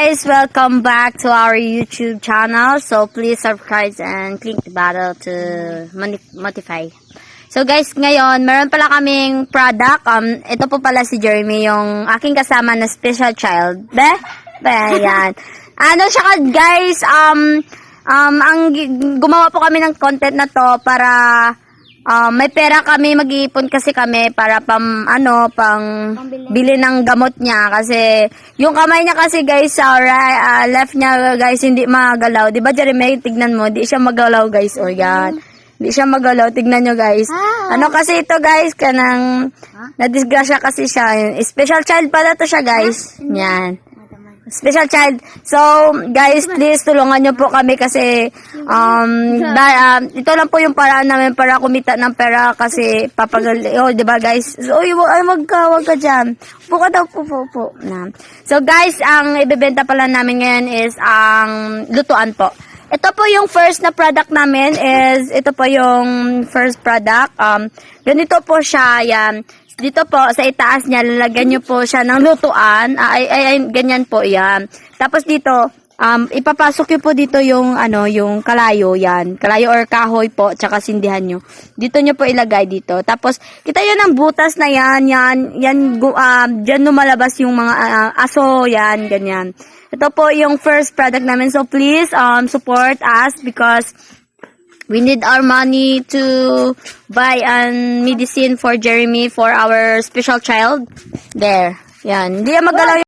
guys, welcome back to our YouTube channel. So please subscribe and click the bell to notify. So guys, ngayon meron pala kaming product. Ito po pala si Jeremy, yung aking kasama na special child. Yan. Ano siya guys, gumawa po kami ng content na to para may pera kami, mag-iipon kasi kami para pang bili ng gamot niya kasi yung kamay niya kasi guys sa left niya guys hindi magalaw. 'Di ba Jeremy, tignan mo, di siya magalaw guys. O yan. Di siya magalaw, tignan niyo guys. Ano kasi ito guys, kanang na-disgrasya kasi siya. Special child pala to siya guys. Yan. Special child. So, guys, please tulungan nyo po kami kasi ito lang po yung paraan namin para kumita ng pera kasi diba guys? So, wag ka dyan. Upo ka daw, po. So, guys, ang ibebenta pala namin ngayon is ang lutuan po. Ito po yung first na product namin ito po yung first product. Ganito po siya, yan. Dito po, sa itaas niya, lalagyan nyo po siya ng lutuan. Ganyan po, yan. Tapos dito, ipapasok nyo po dito yung, yung kalayo, yan. Kalayo or kahoy po, tsaka sindihan nyo. Dito nyo po ilagay dito. Tapos, kita yun ang butas na yan, dyan lumalabas yung mga aso, yan, ganyan. Ito po yung first product namin. So, please, support us because we need our money to buy medicine for Jeremy, for our special child. There. Yan. Hindi yan magalaw